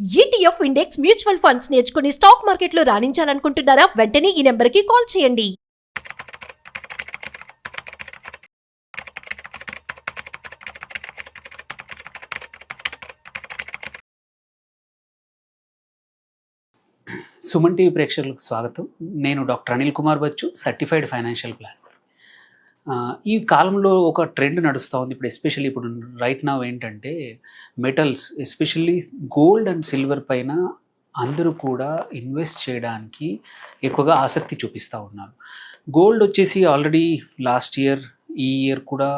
ETF index mutual funds నేర్చుకుని stock మార్కెట్లో రాణించాలనుకుంటున్నారా? వెంటనే ఈ నెంబర్కి కాల్ చేయండి. సుమన్ టీవీ ప్రేక్షకులకు స్వాగతం. నేను doctor Anil Kumar Bachchu, certified financial planner. ఈ కాలంలో ఒక ట్రెండ్ నడుస్తూ ఉంది. ఇప్పుడు రైట్ నౌ ఏంటంటే metals, especially gold and silver పైన అందరూ కూడా ఇన్వెస్ట్ చేయడానికి ఎక్కువగా ఆసక్తి చూపిస్తూ ఉన్నారు. గోల్డ్ వచ్చేసి ఆల్రెడీ ఈ ఇయర్ కూడా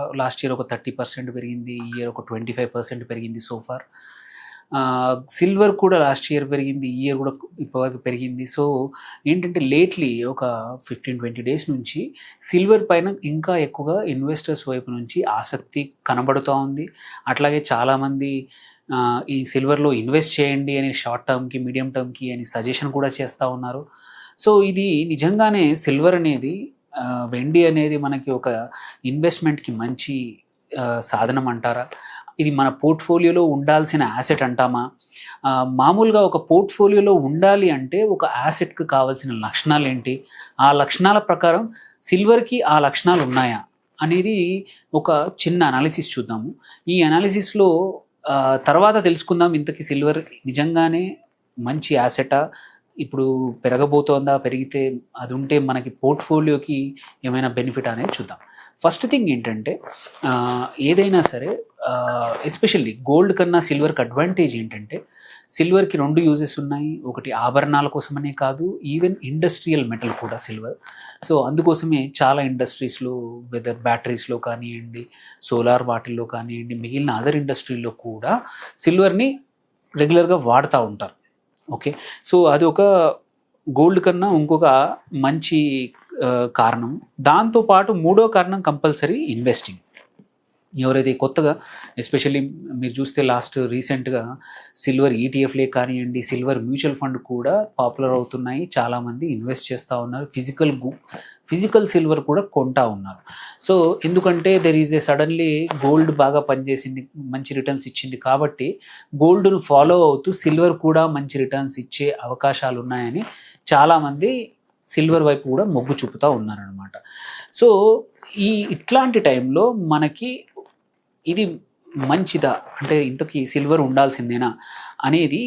ఒక 30% పెరిగింది, ఈ ఇయర్ ఒక 25% పెరిగింది సోఫార్. సిల్వర్ కూడా లాస్ట్ ఇయర్ పెరిగింది, ఈ ఇయర్ కూడా ఇప్పటివరకు పెరిగింది. సో ఏంటంటే లేట్లీ ఒక 15-20 డేస్ నుంచి సిల్వర్ పైన ఇంకా ఎక్కువగా ఇన్వెస్టర్స్ వైపు నుంచి ఆసక్తి కనబడుతూ ఉంది. అట్లాగే చాలామంది ఈ సిల్వర్లో ఇన్వెస్ట్ చేయండి అని షార్ట్ టర్మ్కి, మీడియం టర్మ్కి అని సజెషన్ కూడా చేస్తూ ఉన్నారు. సో ఇది నిజంగానే సిల్వర్ అనేది, వెండి అనేది మనకి ఒక ఇన్వెస్ట్మెంట్కి మంచి సాధనం అంటారా? ఇది మన పోర్ట్ఫోలియోలో ఉండాల్సిన యాసెట్ అంటామా? మామూలుగా ఒక పోర్ట్ఫోలియోలో ఉండాలి అంటే ఒక యాసెట్కి కావాల్సిన లక్షణాలు ఏంటి, ఆ లక్షణాల ప్రకారం సిల్వర్కి ఆ లక్షణాలు ఉన్నాయా అనేది ఒక చిన్న అనాలిసిస్ చూద్దాము. ఈ అనాలిసిస్లో తర్వాత తెలుసుకుందాం ఇంతకీ సిల్వర్ నిజంగానే మంచి యాసెటా, ఇప్పుడు పెరగబోతోందా, పెరిగితే అది ఉంటే మనకి పోర్ట్ఫోలియోకి ఏమైనా బెనిఫిట్ అనేది చూద్దాం. ఫస్ట్ థింగ్ ఏంటంటే ఏదైనా సరే, ఎస్పెషల్లీ గోల్డ్ కన్నా సిల్వర్కి అడ్వాంటేజ్ ఏంటంటే సిల్వర్కి 2 యూజెస్ ఉన్నాయి. ఒకటి ఆభరణాల కోసమనే కాదు, ఈవెన్ ఇండస్ట్రియల్ మెటల్ కూడా సిల్వర్. సో అందుకోసమే చాలా ఇండస్ట్రీస్లో, వెదర్ బ్యాటరీస్లో కానివ్వండి, సోలార్ వాటిల్లో కానివ్వండి, మిగిలిన అదర్ ఇండస్ట్రీల్లో కూడా సిల్వర్ని రెగ్యులర్గా వాడుతూ ఉంటారు. ఓకే, సో అది ఒక గోల్డ్ కన్నా ఇంకొక మంచి కారణం. దాంతోపాటు మూడో కారణం కంపల్సరీ ఇన్వెస్టింగ్. ఎవరైతే కొత్తగా, ఎస్పెషల్లీ మీరు చూస్తే రీసెంట్గా సిల్వర్ ఈటీఎఫ్లే కానివ్వండి, సిల్వర్ మ్యూచువల్ ఫండ్ కూడా పాపులర్ అవుతున్నాయి. చాలామంది ఇన్వెస్ట్ చేస్తూ ఉన్నారు, ఫిజికల్ సిల్వర్ కూడా కొంటా ఉన్నారు. సో ఎందుకంటే సడన్లీ గోల్డ్ బాగా పనిచేసింది, మంచి రిటర్న్స్ ఇచ్చింది కాబట్టి గోల్డ్ను ఫాలో అవుతూ సిల్వర్ కూడా మంచి రిటర్న్స్ ఇచ్చే అవకాశాలు ఉన్నాయని చాలామంది సిల్వర్ వైపు కూడా మొగ్గు చూపుతూ ఉన్నారనమాట. సో ఇట్లాంటి టైంలో మనకి ఇది మంచిదా అంటే ఇంతకీ సిల్వర్ ఉండాల్సిందేనా అనేది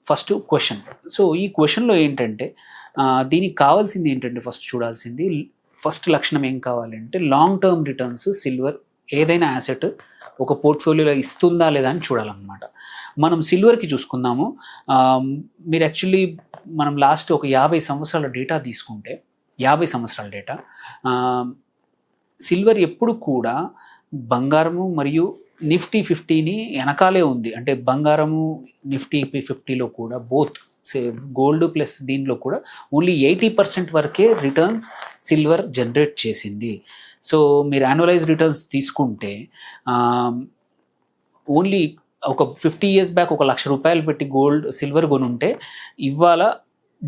ఫస్ట్ క్వశ్చన్. సో ఈ క్వశ్చన్లో ఏంటంటే దీనికి కావాల్సింది ఏంటంటే ఫస్ట్ లక్షణం ఏం కావాలంటే లాంగ్ టర్మ్ రిటర్న్స్ సిల్వర్ ఏదైనా యాసెట్ ఒక పోర్ట్ఫోలియోలో ఇస్తుందా లేదా అని చూడాలన్నమాట. మనం సిల్వర్కి చూసుకుందాము. మీరు యాక్చువల్లీ మనం లాస్ట్ ఒక 50 సంవత్సరాల డేటా తీసుకుంటే, 50 సంవత్సరాల డేటా, సిల్వర్ ఎప్పుడు కూడా బంగారము మరియు నిఫ్టీ 50ని వెనకాలే ఉంది. అంటే బంగారము నిఫ్టీ 50లో కూడా బోత్ గోల్డ్ ప్లస్ దీనిలో కూడా ఓన్లీ 80% వరకే రిటర్న్స్ సిల్వర్ జనరేట్ చేసింది. సో మీరు యాన్యువలైజ్ రిటర్న్స్ తీసుకుంటే ఓన్లీ ఒక 50 years బ్యాక్ 1 లక్ష రూపాయలు పెట్టి సిల్వర్ కొనుంటే ఇవాళ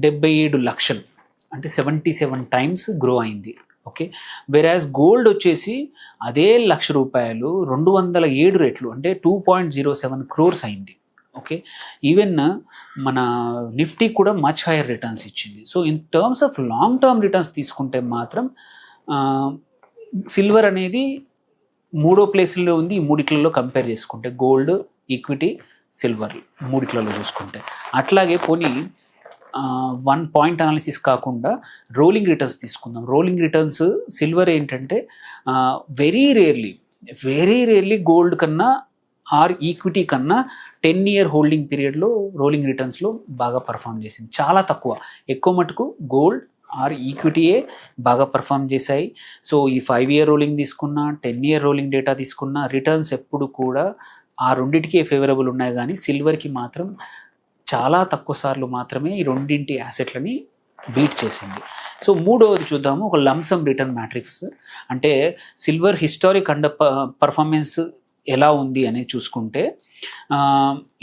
77 లక్షలు, అంటే 77 times గ్రో అయింది. ఓకే, వెరాజ్ గోల్డ్ వచ్చేసి అదే 1 లక్ష రూపాయలు 207 రెట్లు, అంటే 2.07 crores అయింది. ఓకే, ఈవెన్ మన నిఫ్టీ కూడా మచ్ హైయర్ రిటర్న్స్ ఇచ్చింది. So in terms of long term returns తీసుకుంటే మాత్రం సిల్వర్ అనేది 3వ ప్లేస్లో ఉంది. ఈ మూడిట్లలో కంపేర్ చేసుకుంటే గోల్డ్, ఈక్విటీ, సిల్వర్ మూడిట్లలో చూసుకుంటే. అట్లాగే పోనీ 1 point అనాలిసిస్ కాకుండా రోలింగ్ రిటర్న్స్ తీసుకుందాం. రోలింగ్ రిటర్న్స్ సిల్వర్ ఏంటంటే వెరీ రేర్లీ గోల్డ్ కన్నా ఆర్ ఈక్విటీ కన్నా 10-year హోల్డింగ్ పీరియడ్లో రోలింగ్ రిటర్న్స్లో బాగా పర్ఫామ్ చేసింది. చాలా తక్కువ, ఎక్కువ మటుకు గోల్డ్ ఆర్ ఈక్విటీయే బాగా పర్ఫామ్ చేశాయి. సో ఈ 5-year రోలింగ్ తీసుకున్నా, 10-year రోలింగ్ డేటా తీసుకున్నా రిటర్న్స్ ఎప్పుడు కూడా ఆ రెండింటికే ఫేవరబుల్ ఉన్నాయి. కానీ సిల్వర్కి మాత్రం చాలా తక్కువ సార్లు మాత్రమే ఈ రెండింటి యాసెట్లని బీట్ చేసింది. సో మూడవది చూద్దాము, ఒక లంసమ్ రిటర్న్ మ్యాట్రిక్స్. అంటే సిల్వర్ హిస్టారిక్ పర్ఫార్మెన్స్ ఎలా ఉంది అనేది చూసుకుంటే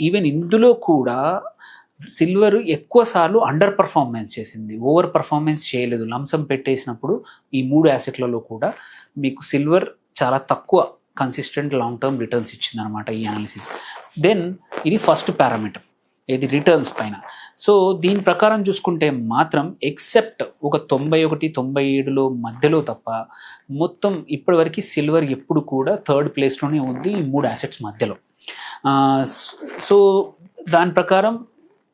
ఈవెన్ ఇందులో కూడా సిల్వర్ ఎక్కువ సార్లు అండర్ పర్ఫార్మెన్స్ చేసింది, ఓవర్ పర్ఫార్మెన్స్ చేయలేదు. లంసమ్ పెట్టేసినప్పుడు ఈ 3 యాసెట్లలో కూడా మీకు సిల్వర్ చాలా తక్కువ కన్సిస్టెంట్ లాంగ్ టర్మ్ రిటర్న్స్ ఇచ్చింది అనమాట ఈ అనాలిసిస్. దెన్ ఇది ఫస్ట్ పారామీటర్. ఇది రిటర్న్స్ పైన. సో దీని ప్రకారం చూసుకుంటే మాత్రం ఎక్సెప్ట్ ఒక 91-97లో మధ్యలో తప్ప మొత్తం ఇప్పటివరకు సిల్వర్ ఎప్పుడు కూడా థర్డ్ ప్లేస్లోనే ఉంది ఈ 3 అసెట్స్ మధ్యలో. సో దాని ప్రకారం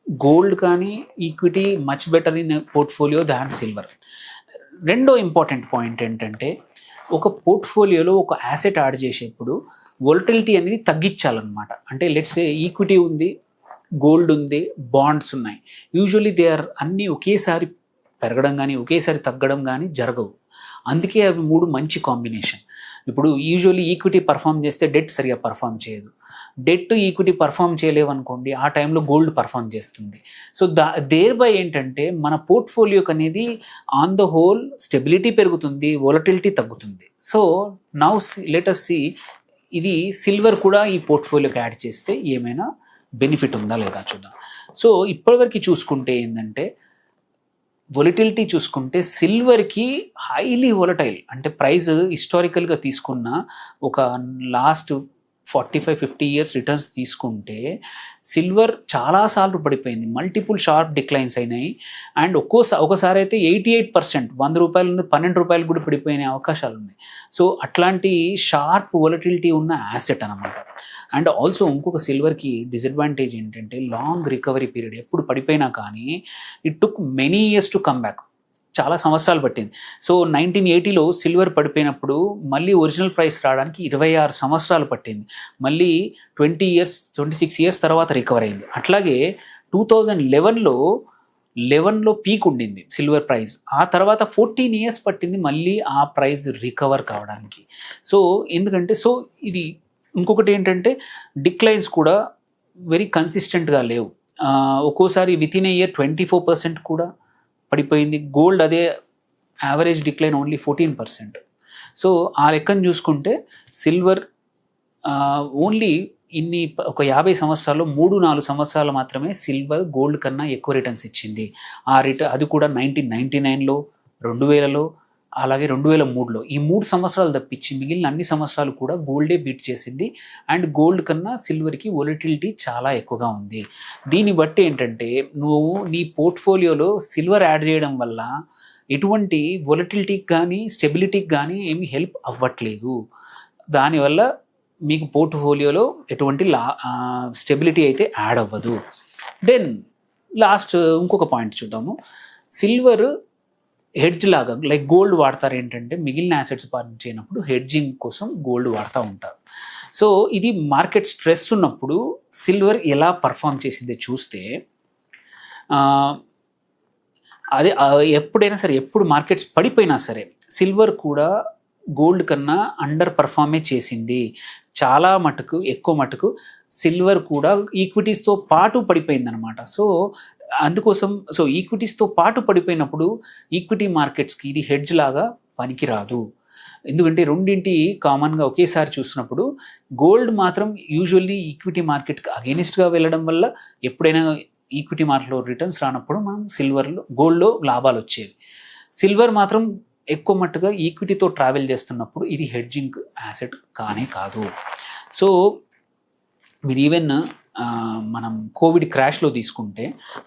గోల్డ్ కానీ equity much better in portfolio than silver. రెండో ఇంపార్టెంట్ పాయింట్ ఏంటంటే ఒక పోర్ట్ఫోలియోలో ఒక యాసెట్ యాడ్ చేసేప్పుడు వోలటిలిటీ అనేది తగ్గించాలన్నమాట. అంటే లెట్స్ ఈక్విటీ ఉంది, గోల్డ్ ఉంది, బాండ్స్ ఉన్నాయి. యూజువల్లీ దే ఆర్ అన్నీ ఒకేసారి పెరగడం కానీ ఒకేసారి తగ్గడం కానీ జరగవు. అందుకే అవి 3 మంచి కాంబినేషన్. ఇప్పుడు యూజువల్లీ ఈక్విటీ పర్ఫామ్ చేస్తే డెట్ సరిగా పర్ఫామ్ చేయదు, డెట్ ఈక్విటీ పర్ఫామ్ చేయలేవు అనుకోండి, ఆ టైంలో గోల్డ్ పర్ఫామ్ చేస్తుంది. సో దేర్ బై ఏంటంటే మన పోర్ట్ఫోలియోకి అనేది ఆన్ ద హోల్ స్టెబిలిటీ పెరుగుతుంది, వోలటిలిటీ తగ్గుతుంది. So now let us see ఇది సిల్వర్ కూడా ఈ పోర్ట్ఫోలియోకి యాడ్ చేస్తే ఏమైనా బెనిఫిట్ ఉందా లేదా చూద్దాం. సో ఇప్పటివరకు చూసుకుంటే ఏంటంటే వొలటిలిటీ చూసుకుంటే సిల్వర్కి హైలీ వొలటైల్, అంటే ప్రైస్ హిస్టారికల్గా తీసుకున్న ఒక లాస్ట్ 45-50 ఇయర్స్ రిటర్న్స్ తీసుకుంటే సిల్వర్ చాలాసార్లు పడిపోయింది, మల్టిపుల్ షార్ప్ డిక్లైన్స్ అయినాయి. అండ్ ఒకసారి అయితే 88%, 100 రూపాయల నుండి 12 రూపాయలు కూడా పడిపోయిన అవకాశాలు ఉన్నాయి. సో అట్లాంటి షార్ప్ వొలటిలిటీ ఉన్న యాసెట్ అనమాట. అండ్ ఆల్సో ఇంకొక సిల్వర్కి డిసడ్వాంటేజ్ ఏంటంటే లాంగ్ రికవరీ పీరియడ్. ఎప్పుడు పడిపోయినా కానీ it took many years to come back, చాలా సంవత్సరాలు పట్టింది. సో 1980లో సిల్వర్ పడిపోయినప్పుడు మళ్ళీ ఒరిజినల్ ప్రైస్ రావడానికి 26 సంవత్సరాలు పట్టింది. మళ్ళీ 26 ఇయర్స్ తర్వాత రికవర్ అయింది. అట్లాగే 2011లో పీక్ ఉండింది సిల్వర్ ప్రైస్, ఆ తర్వాత 14 ఇయర్స్ పట్టింది మళ్ళీ ఆ ప్రైస్ రికవర్ కావడానికి. సో ఎందుకంటే ఇది ఇంకొకటి ఏంటంటే డిక్లైన్స్ కూడా వెరీ కన్సిస్టెంట్గా లేవు. ఒక్కోసారి విత్ ఇన్ ఏ ఇయర్ 24% కూడా పడిపోయింది. గోల్డ్ అదే యావరేజ్ డిక్లైన్ ఓన్లీ 14%. సో ఆ లెక్కను చూసుకుంటే సిల్వర్ ఓన్లీ ఒక 50 సంవత్సరాల్లో 3-4 సంవత్సరాలు మాత్రమే సిల్వర్ గోల్డ్ కన్నా ఎక్కువ రిటర్న్స్ ఇచ్చింది. అది కూడా 1999లో, 2000లో, అలాగే 2003లో. ఈ 3 సంవత్సరాలు తప్పించి మిగిలిన అన్ని సంవత్సరాలు కూడా గోల్డే బీట్ చేసింది. అండ్ గోల్డ్ కన్నా సిల్వర్కి వొలటిలిటీ చాలా ఎక్కువగా ఉంది. దీన్ని బట్టి ఏంటంటే నువ్వు నీ పోర్ట్ఫోలియోలో సిల్వర్ యాడ్ చేయడం వల్ల ఎటువంటి వొలటిలిటీకి కానీ స్టెబిలిటీకి కానీ ఏమీ హెల్ప్ అవ్వట్లేదు. దానివల్ల మీకు పోర్ట్ఫోలియోలో ఎటువంటి స్టెబిలిటీ అయితే యాడ్ అవ్వదు. దెన్ లాస్ట్ ఇంకొక పాయింట్ చూద్దాము. సిల్వర్ హెడ్జ్ లాగా లైక్ గోల్డ్ వాడతారు ఏంటంటే మిగిలిన యాసెట్స్ చేయనప్పుడు హెడ్జింగ్ కోసం గోల్డ్ వాడుతూ ఉంటారు. సో ఇది మార్కెట్ స్ట్రెస్ ఉన్నప్పుడు సిల్వర్ ఎలా పర్ఫామ్ చేసిందో చూస్తే అదే ఎప్పుడైనా సరే, ఎప్పుడు మార్కెట్స్ పడిపోయినా సరే సిల్వర్ కూడా గోల్డ్ కన్నా అండర్ పర్ఫామే చేసింది. చాలా మటుకు ఎక్కువ మటుకు సిల్వర్ కూడా ఈక్విటీస్తో పాటు పడిపోయింది అనమాట. సో అందుకోసం ఈక్విటీస్తో పాటు పడిపోయినప్పుడు ఈక్విటీ మార్కెట్స్కి ఇది హెడ్జ్ లాగా పనికిరాదు. ఎందుకంటే రెండింటి కామన్గా ఒకేసారి చూసినప్పుడు గోల్డ్ మాత్రం యూజువల్లీ ఈక్విటీ మార్కెట్కి అగెనిస్ట్గా వెళ్ళడం వల్ల ఎప్పుడైనా ఈక్విటీ మార్కెట్లో రిటర్న్స్ రానప్పుడు మనం గోల్డ్లో లాభాలు వచ్చేవి. సిల్వర్ మాత్రం ఎక్కువ మట్టుగా ఈక్విటీతో ట్రావెల్ చేస్తున్నప్పుడు ఇది హెడ్జింగ్ యాసెట్ కానే కాదు. సో మీరు ఈవెన్ మనం కోవిడ్ క్రాష్లో తీసుకుంటే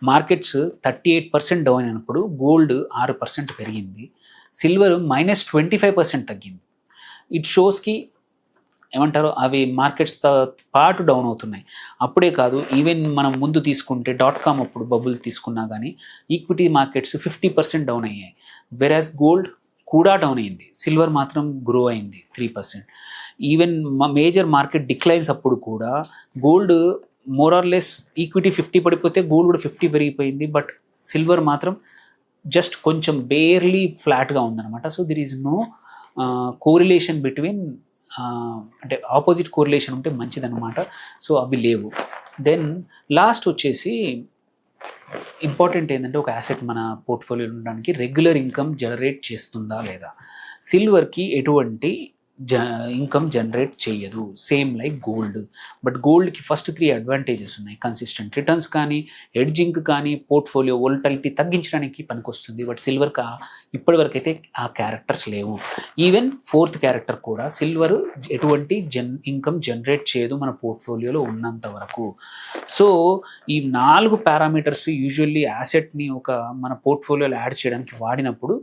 మార్కెట్స్ 38% డౌన్ అయినప్పుడు గోల్డ్ 6% పెరిగింది, సిల్వర్ -25% తగ్గింది. ఇట్ షోస్కి ఏమంటారు అవి మార్కెట్స్తో పాటు డౌన్ అవుతున్నాయి. అప్పుడే కాదు, ఈవెన్ మనం ముందు తీసుకుంటే .com అప్పుడు బబుల్ తీసుకున్నా కానీ ఈక్విటీ మార్కెట్స్ 50% డౌన్ అయ్యాయి. వెరాజ్ గోల్డ్ కూడా డౌన్ అయింది, సిల్వర్ మాత్రం గ్రో అయింది 3%. ఈవెన్ మేజర్ మార్కెట్ డిక్లైన్స్ అప్పుడు కూడా gold more or less equity 50 పడిపోతే గోల్డ్ కూడా 50 పెరిగిపోయింది. బట్ సిల్వర్ మాత్రం జస్ట్ కొంచెం బేర్లీ ఫ్లాట్గా ఉందన్నమాట. So there is no correlation between, అంటే ఆపోజిట్ కోరిలేషన్ ఉంటే మంచిదన్నమాట. సో అవి లేవు. దెన్ లాస్ట్ వచ్చేసి ఇంపార్టెంట్ ఏంటంటే ఒక యాసెట్ మన పోర్ట్ఫోలియోలో ఉండడానికి రెగ్యులర్ ఇన్కమ్ జనరేట్ చేస్తుందా లేదా. సిల్వర్కి ఎటువంటి ఇన్కమ్ జనరేట్ చేయదు, సేమ్ లైక్ గోల్డ్. బట్ గోల్డ్కి ఫస్ట్ 3 అడ్వాంటేజెస్ ఉన్నాయి. కన్సిస్టెంట్ రిటర్న్స్ కానీ, హెడ్జింగ్ కానీ, పోర్ట్ఫోలియో వోలటాలిటీ తగ్గించడానికి పనికొస్తుంది. బట్ సిల్వర్కి ఇప్పటివరకు అయితే ఆ క్యారెక్టర్స్ లేవు. ఈవెన్ 4th క్యారెక్టర్ కూడా సిల్వర్ ఎటువంటి ఇన్కమ్ జనరేట్ చేయదు మన పోర్ట్ఫోలియోలో ఉన్నంత వరకు. సో ఈ 4 పారామీటర్స్ యూజువల్లీ యాసెట్ని మన పోర్ట్ఫోలియోలో యాడ్ చేయడానికి వాడినప్పుడు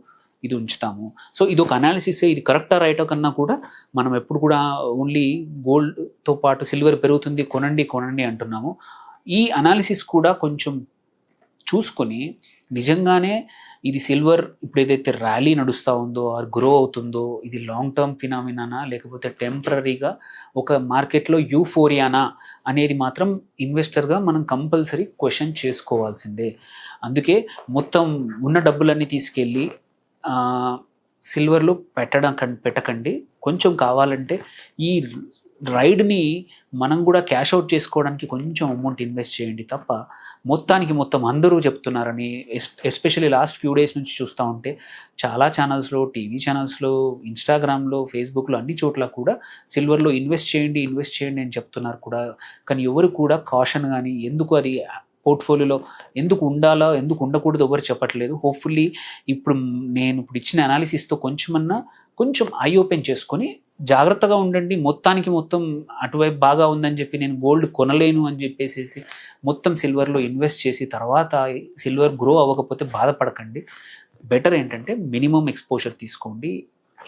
ఇది ఉంచుతాము. సో ఇది ఒక అనాలిసిస్, ఇది కరెక్టా రైటా కన్నా కూడా మనం ఎప్పుడు కూడా ఓన్లీ గోల్డ్తో పాటు సిల్వర్ పెరుగుతుంది కొనండి అంటున్నాము. ఈ అనాలిసిస్ కూడా కొంచెం చూసుకొని నిజంగానే ఇది సిల్వర్ ఇప్పుడు ఏదైతే ర్యాలీ నడుస్తూ ఉందో ఆర్ గ్రో అవుతుందో ఇది లాంగ్ టర్మ్ ఫినామినానా లేకపోతే టెంపరీగా ఒక మార్కెట్లో యూఫోరియానా అనేది మాత్రం ఇన్వెస్టర్గా మనం కంపల్సరీ క్వశ్చన్ చేసుకోవాల్సిందే. అందుకే మొత్తం ఉన్న డబ్బులన్నీ తీసుకెళ్ళి సిల్వర్లో పెట్టకండి. కొంచెం కావాలంటే ఈ రైడ్ని మనం కూడా క్యాష్ అవుట్ చేసుకోవడానికి కొంచెం అమౌంట్ ఇన్వెస్ట్ చేయండి తప్ప మొత్తం అందరూ చెప్తున్నారని, ఎస్పెషల్లీ లాస్ట్ ఫ్యూ డేస్ నుంచి చూస్తూ ఉంటే చాలా ఛానల్స్లో, టీవీ ఛానల్స్లో, ఇన్స్టాగ్రామ్లో, ఫేస్బుక్లో అన్ని చోట్ల కూడా సిల్వర్లో ఇన్వెస్ట్ చేయండి అని చెప్తున్నారు కూడా. కానీ ఎవరు కూడా కాషన్ కానీ ఎందుకు అది పోర్ట్ఫోలియోలో ఎందుకు ఉండాలో ఎందుకు ఉండకూడదు ఎవరు చెప్పట్లేదు. హోప్ఫుల్లీ నేను ఇచ్చిన అనాలిసిస్తో కొంచెం ఐ ఓపెన్ చేసుకొని జాగ్రత్తగా ఉండండి. మొత్తం అటువైపు బాగా ఉందని చెప్పి నేను గోల్డ్ కొనలేను అని చెప్పేసి మొత్తం సిల్వర్లో ఇన్వెస్ట్ చేసి తర్వాత సిల్వర్ గ్రో అవ్వకపోతే బాధపడకండి. బెటర్ ఏంటంటే మినిమం ఎక్స్పోజర్ తీసుకోండి,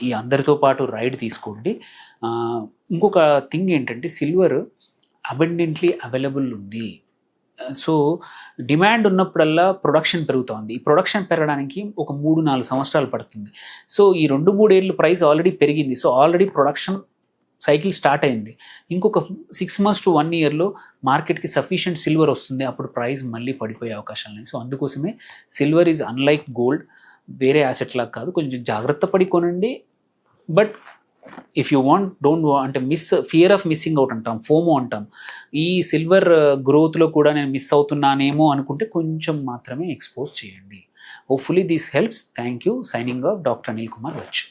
ఈ అందరితో పాటు రైడ్ తీసుకోండి. ఇంకొక థింగ్ ఏంటంటే సిల్వర్ అబండెంట్లీ అవైలబుల్ ఉంది. సో డిమాండ్ ఉన్నప్పుడల్లా ప్రొడక్షన్ పెరుగుతోంది. ఈ ప్రొడక్షన్ పెరగడానికి ఒక 3-4 సంవత్సరాలు పడుతుంది. సో ఈ 2-3 ఏళ్ళు ప్రైస్ ఆల్రెడీ పెరిగింది. So already production cycle start అయింది. ఇంకొక 6 months to 1 yearలో మార్కెట్కి సఫిషియంట్ సిల్వర్ వస్తుంది. అప్పుడు ప్రైస్ మళ్ళీ పడిపోయే అవకాశాలు ఉన్నాయి. సో అందుకోసమే సిల్వర్ ఈజ్ అన్లైక్ గోల్డ్, వేరే యాసెట్ లాగా కాదు. కొంచెం జాగ్రత్త పడి కొనండి. బట్ ఇఫ్ యూ డోంట్ అంటే ఫియర్ ఆఫ్ మిస్సింగ్ అవుట్ అంటాం, ఫోమో అంటాం. ఈ సిల్వర్ గ్రోత్లో కూడా నేను మిస్ అవుతున్నానేమో అనుకుంటే కొంచెం మాత్రమే ఎక్స్పోజ్ చేయండి. Hopefully this helps. Thank you. Signing off doctor Anil Kumar Bachu.